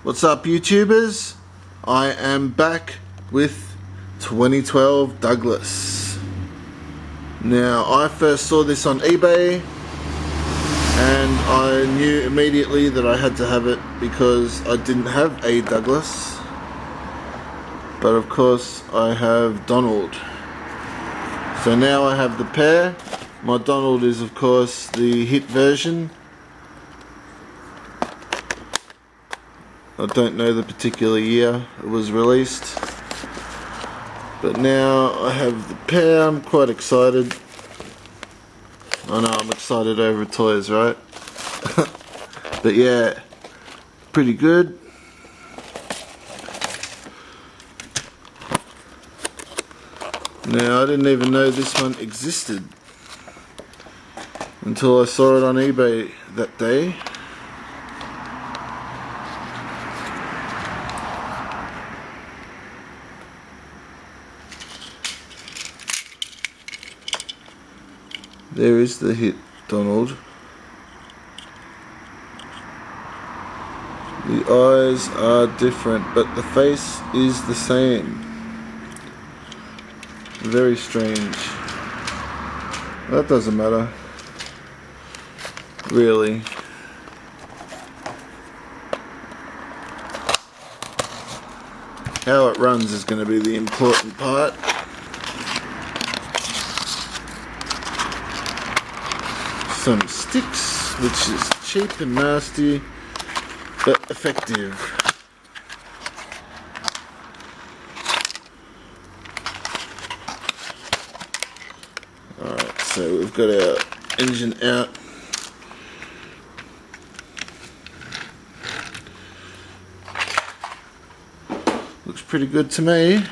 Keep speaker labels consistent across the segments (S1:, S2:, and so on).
S1: What's up, YouTubers? I am back with 2012 Douglas. Now, I first saw this on eBay and I knew immediately that I had to have it because I didn't have a Douglas, but of course I have Donald. So now I have the pair. My Donald is of course the hit version. I don't know the particular year it was released, but now I have the pair. I'm quite excited. I know I'm excited over toys, right? But yeah, pretty good. Now, I didn't even know this one existed until I saw it on eBay that day. There is the hit Donald. The eyes are different, but the face is the same. Very strange. That doesn't matter, really. How it runs is going to be the important part. Some sticks, which is cheap and nasty, but effective. Alright, so we've got our engine out. Looks pretty good to me.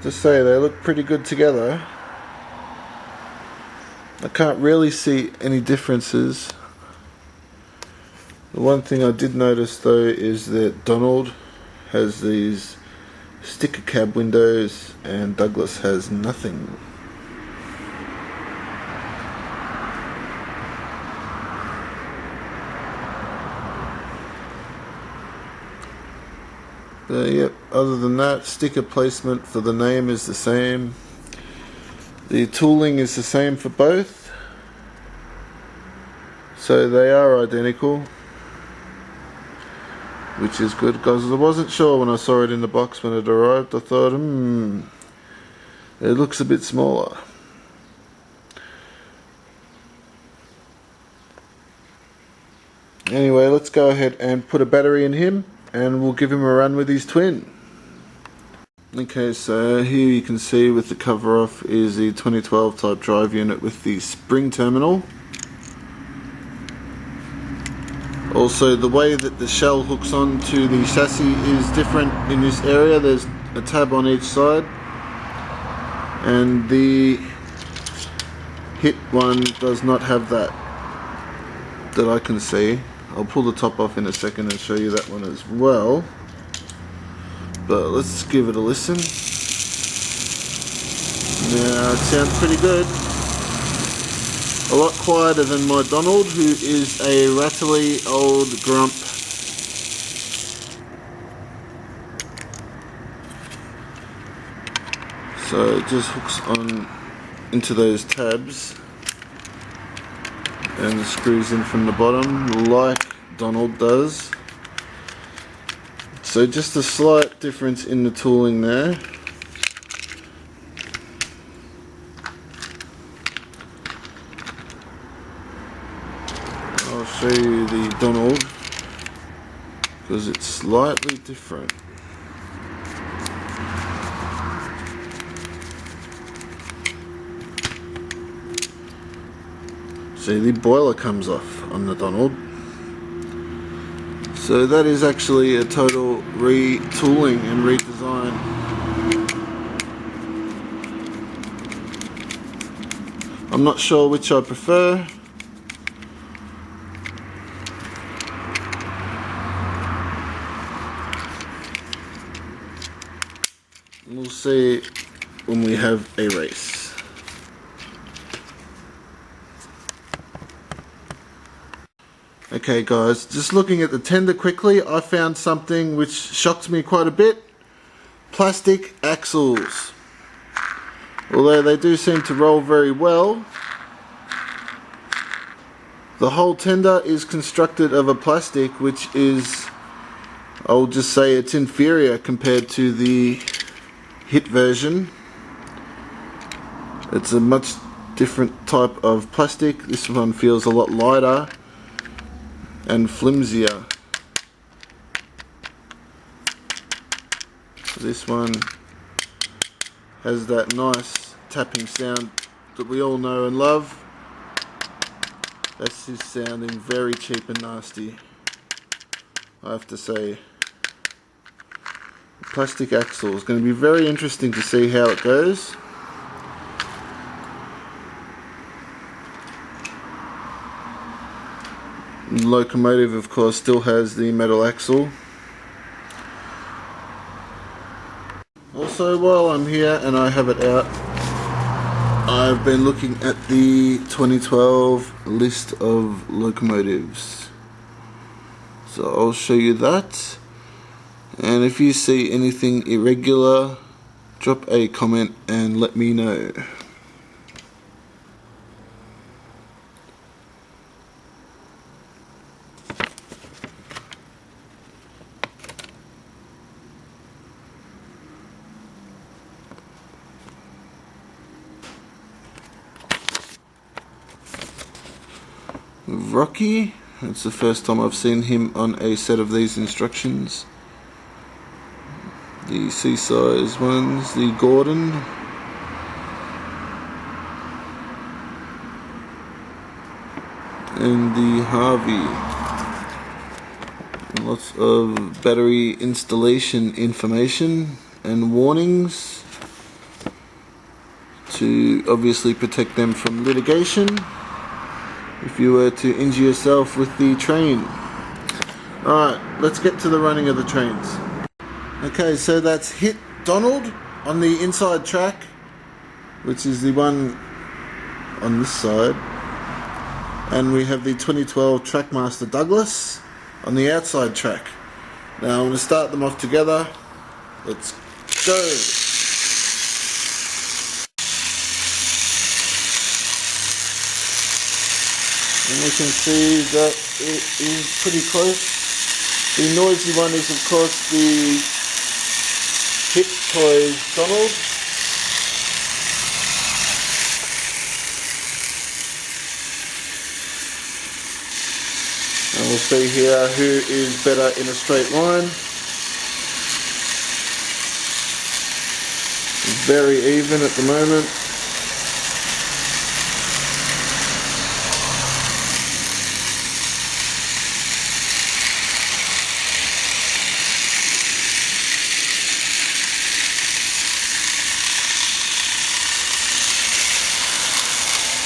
S1: To say they look pretty good together. I can't really see any differences. The one thing I did notice though is that Donald has these sticker cab windows and Douglas has nothing. Yep, other than that, sticker placement for the name is the same. The tooling is the same for both. So they are identical, which is good because I wasn't sure when I saw it in the box when it arrived. I thought, it looks a bit smaller. Anyway, let's go ahead and put a battery in him and we'll give him a run with his twin. Okay, so here you can see with the cover off is the 2012 type drive unit with the spring terminal. Also, the way that the shell hooks on to the chassis is different in this area. There's a tab on each side, and the hit one does not have that I can see. I'll pull the top off in a second and show you that one as well. But let's give it a listen. Now it sounds pretty good. A lot quieter than my Donald, who is a rattly old grump. So it just hooks on into those tabs and screws in from the bottom like Donald does. So just a slight difference in the tooling there. I'll show you the Donald because it's slightly different. See, the boiler comes off on the Donald. So that is actually a total retooling and redesign. I'm not sure which I prefer. We'll see when we have a race. Okay guys, just looking at the tender quickly, I found something which shocked me quite a bit. Plastic axles. Although they do seem to roll very well, the whole tender is constructed of a plastic which is, I'll just say it's inferior compared to the hit version. It's a much different type of plastic. This one feels a lot lighter and flimsier. This one has that nice tapping sound that we all know and love. This is sounding very cheap and nasty, I have to say. The plastic axle is going to be very interesting to see how it goes. The locomotive, of course, still has the metal axle. Also, while I'm here and I have it out, I've been looking at the 2012 list of locomotives. So I'll show you that. And if you see anything irregular, drop a comment and let me know. Rocky, it's the first time I've seen him on a set of these instructions. The C-size ones, the Gordon, and the Harvey. Lots of battery installation information and warnings to obviously protect them from litigation if you were to injure yourself with the train. Alright, let's get to the running of the trains. Okay, so that's Hit Donald on the inside track, which is the one on this side. And we have the 2012 Trackmaster Douglas on the outside track. Now I'm going to start them off together. Let's go! And we can see that it is pretty close. The noisy one is of course the Hit Toys Donald. And we'll see here who is better in a straight line. Very even at the moment.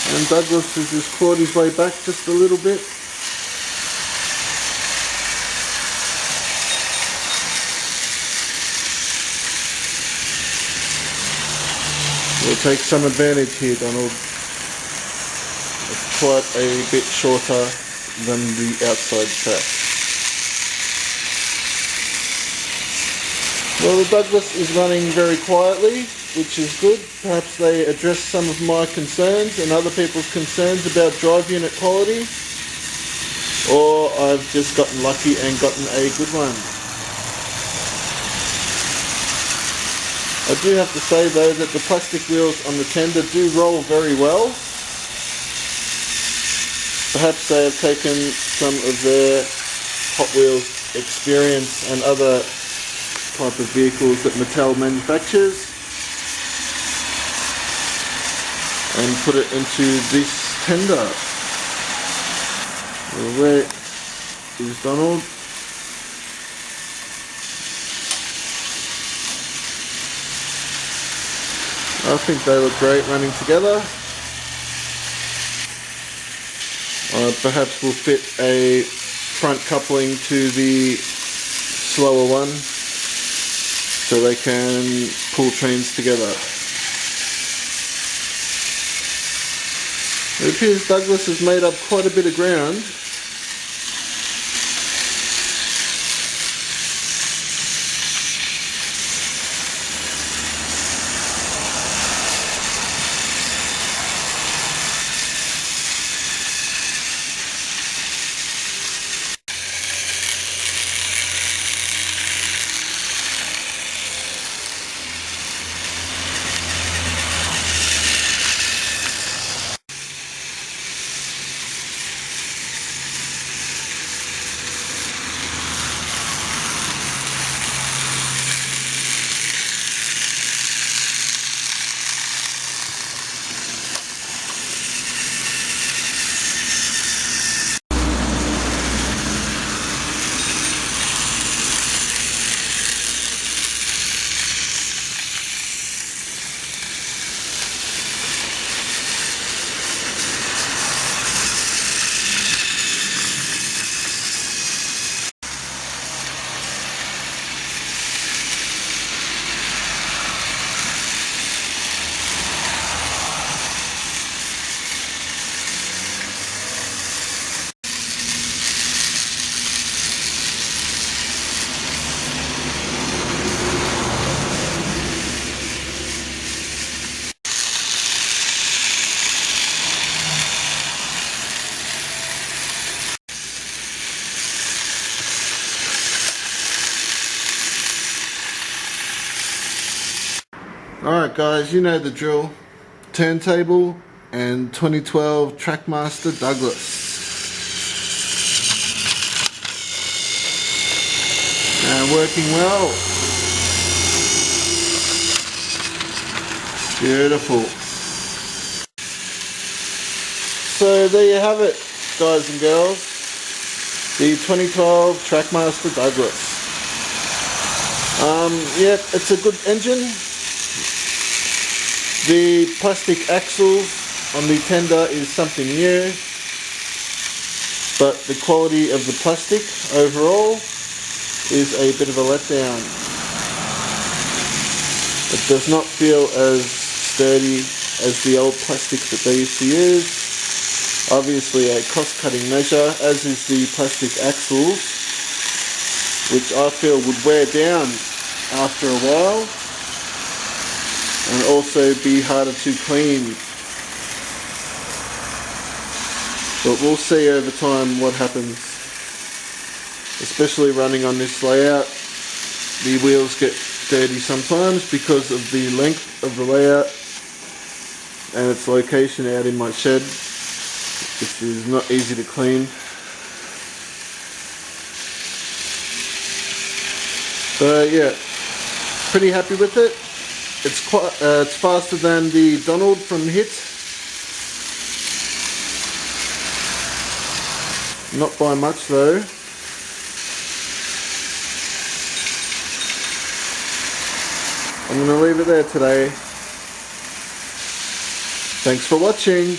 S1: And Douglas has just clawed his way back just a little bit. We'll take some advantage here, Donald. It's quite a bit shorter than the outside track. Well, the Douglas is running very quietly, which is good. Perhaps they address some of my concerns and other people's concerns about drive unit quality, or I've just gotten lucky and gotten a good one. I do have to say though that the plastic wheels on the tender do roll very well. Perhaps they have taken some of their Hot Wheels experience and other type of vehicles that Mattel manufactures and put it into this tender. Well, where is Donald? I think they look great running together. Perhaps we'll fit a front coupling to the slower one so they can pull trains together. It appears Douglas has made up quite a bit of ground guys, you know the drill. Turntable and 2012 Trackmaster Douglas. And working well. Beautiful. So there you have it, guys and girls. The 2012 Trackmaster Douglas. Yep, it's a good engine. The plastic axles on the tender is something new, but the quality of the plastic overall is a bit of a letdown. It does not feel as sturdy as the old plastic that they used to use. Obviously a cost-cutting measure, as is the plastic axles, which I feel would wear down after a while and also be harder to clean. But we'll see over time what happens. Especially running on this layout, the wheels get dirty sometimes because of the length of the layout and its location out in my shed, which is not easy to clean. So yeah, pretty happy with it. It's faster than the Donald from HIT. Not by much though. I'm going to leave it there today. Thanks for watching.